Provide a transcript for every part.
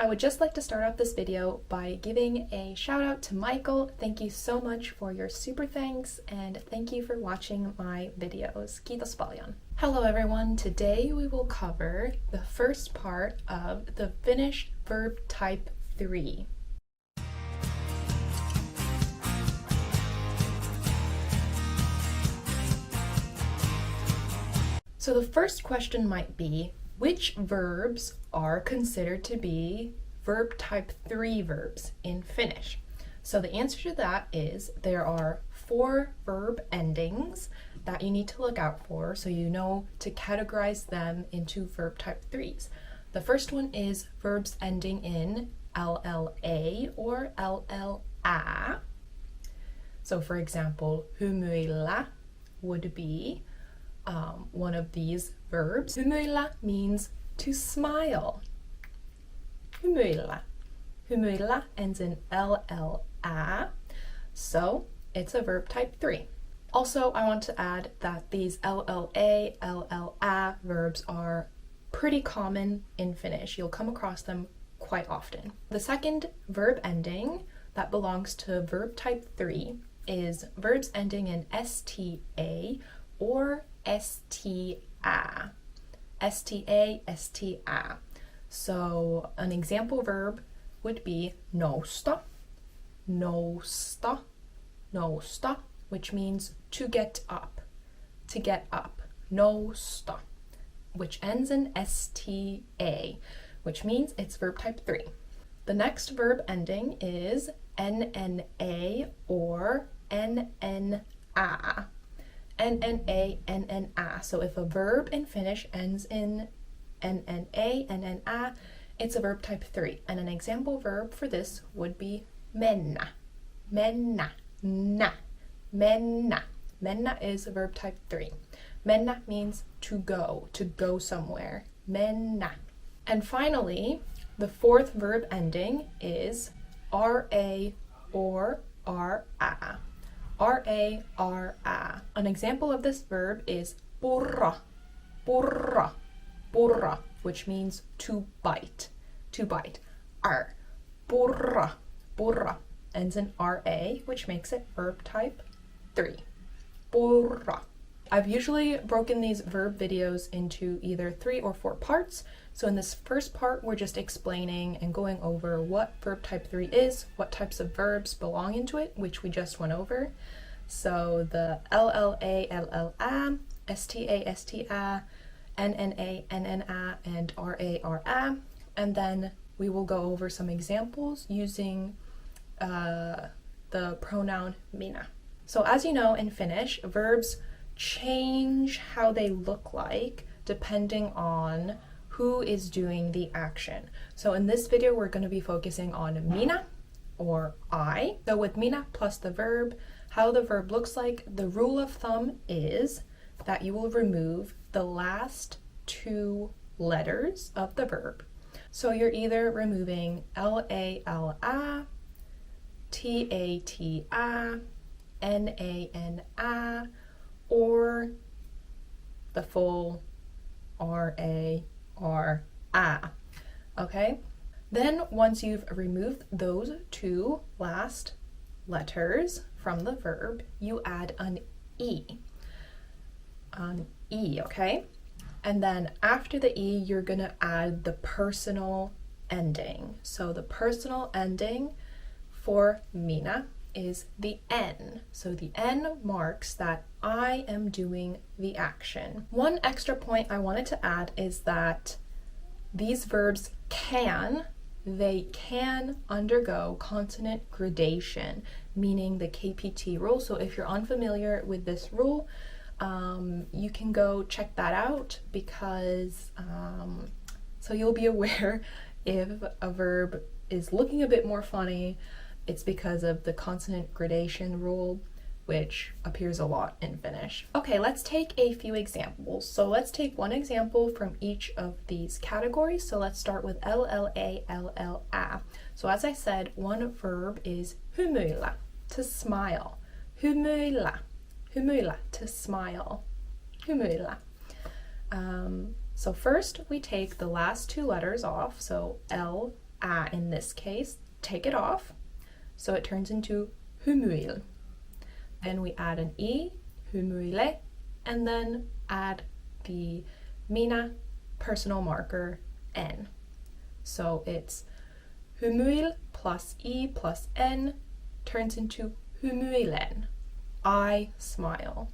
I would just like to start off this video by giving a shout out to Michael. Thank you so much for your super thanks and thank you for watching my videos. Kiitos paljon. Hello everyone, today we will cover the first part of the Finnish verb type 3. So the first question might be, which verbs are considered to be verb type 3 verbs in Finnish? So the answer to that is there are 4 verb endings that you need to look out for so you know to categorize them into verb type 3s. The first one is verbs ending in LLA or LLA. So for example, hymyillä would be one of these verbs. Hymyillä means to smile. Hymyillä. Hymyillä ends in LLA, so it's a verb type 3. Also, I want to add that these LLA, LLA verbs are pretty common in Finnish. You'll come across them quite often. The second verb ending that belongs to verb type 3 is verbs ending in STA or STA. STA, STA. So an example verb would be nousta, nousta, nousta, which means to get up, nousta, which ends in STA, which means it's verb type 3. The next verb ending is NNA or NNA. NNA, NNA. So if a verb in Finnish ends in NNA, NNA, it's a verb type 3. And an example verb for this would be mennä. Mennä, na, mennä. Mennä is a verb type 3. Mennä means to go somewhere. Mennä. And finally, the fourth verb ending is RA or RA. R-A, R-A. An example of this verb is purra, purra, purra, which means to bite, to bite. R, purra, purra, ends in R-A, which makes it verb type 3. Purra. I've usually broken these verb videos into either 3 or 4 parts. So in this first part, we're just explaining and going over what verb type 3 is, what types of verbs belong into it, which we just went over. So the LLA, LLA, STA, STA, NNA, NNA, and RA, RA. And then we will go over some examples using the pronoun Minä. So as you know, in Finnish, verbs change how they look like depending on who is doing the action. So in this video, we're going to be focusing on Minä or I. So with Minä plus the verb, how the verb looks like, the rule of thumb is that you will remove the last 2 letters of the verb. So you're either removing L-A-L-A, T-A-T-A, N-A-N-A, or the full R-A-R-A, okay? Then once you've removed those 2 last letters from the verb, you add an E. An E, okay? And then after the E, you're gonna add the personal ending. So the personal ending for Minä is the N. So the N marks that I am doing the action. One extra point I wanted to add is that these verbs can undergo consonant gradation, meaning the KPT rule. So if you're unfamiliar with this rule, you can go check that out because so you'll be aware if a verb is looking a bit more funny, it's because of the consonant gradation rule, which appears a lot in Finnish. Okay, let's take a few examples. So let's take one example from each of these categories. So let's start with LLA, LLA. So as I said, one verb is hymyillä, to smile. Hymyillä, hymyillä, to smile. Hymyillä. So first we take the last 2 letters off, so L a in this case, take it off. So it turns into hymyil. Then we add an e, hymyile, and then add the Minä personal marker n. So it's hymyil plus e plus n turns into hymyilen. I smile.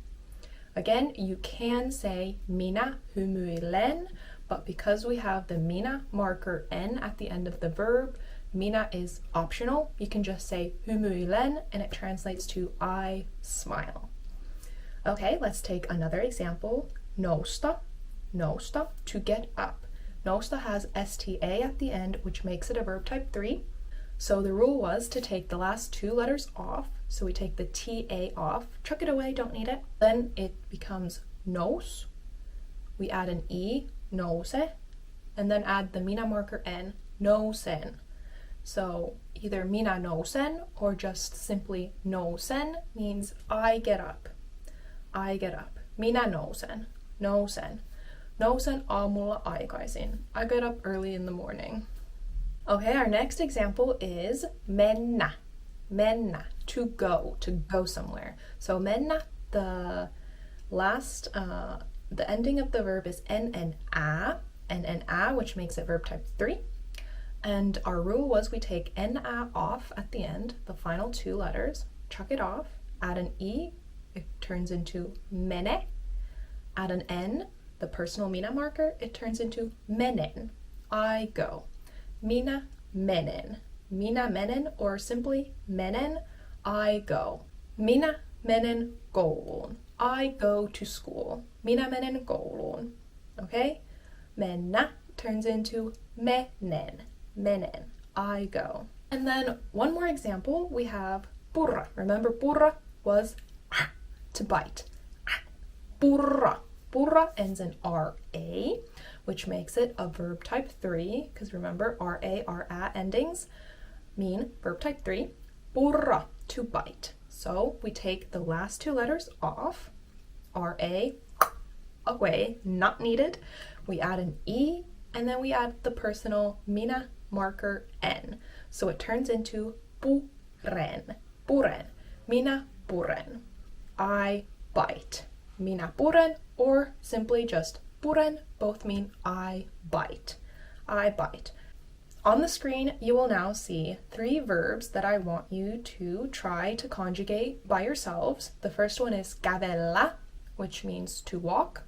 Again, you can say Minä hymyilen, but because we have the Minä marker n at the end of the verb, Minä is optional. You can just say hymyilen and it translates to I smile. Okay, let's take another example. Nousta, nousta, to get up. Nousta has sta at the end, which makes it a verb type 3. So the rule was to take the last two letters off. So we take the ta off, chuck it away, don't need it. Then it becomes nous. We add an e, nouse, and then add the Minä marker n, nousen. So either Minä nousen or just simply nousen means I get up. I get up. Minä nousen. Nousen. Nousen aamulla aikaisin. I get up early in the morning. Okay, our next example is mennä. Mennä, to go somewhere. So mennä, the ending of the verb is n-n-a, which makes it verb type 3. And our rule was we take n-a off at the end, the final two letters, chuck it off, add an e, it turns into mene, add an n, the personal Minä marker, it turns into menen, I go. Minä menen. Minä menen, or simply menen, I go. Minä menen kouluun. I go to school. Minä menen kouluun. Okay? Mennä turns into menen. Menen. I go. And then one more example, we have purra. Remember purra was to bite. Purra. Purra ends in ra, which makes it a verb type 3, because remember ra, ra endings mean verb type 3. Purra, to bite. So we take the last two letters off, ra, away, not needed. We add an e, and then we add the personal Minä marker n. So it turns into puren. Puren. Minä puren. I bite. Minä puren, or simply just puren, both mean I bite. I bite. On the screen, you will now see 3 verbs that I want you to try to conjugate by yourselves. The first one is kävellä, which means to walk.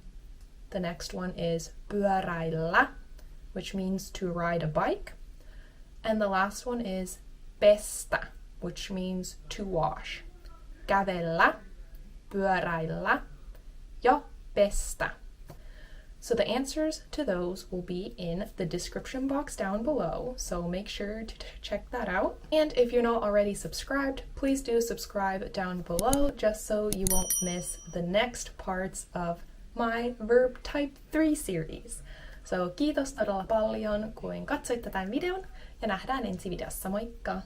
The next one is pyöräillä, which means to ride a bike. And the last one is pestä, which means to wash. Kävellä, pyöräillä, ja pestä. So the answers to those will be in the description box down below, so make sure to check that out. And if you're not already subscribed, please do subscribe down below just so you won't miss the next parts of my Verb Type 3 series. So kiitos todella paljon, kun katsoitte tämän videon, ja nähdään ensi videossa. Moikka!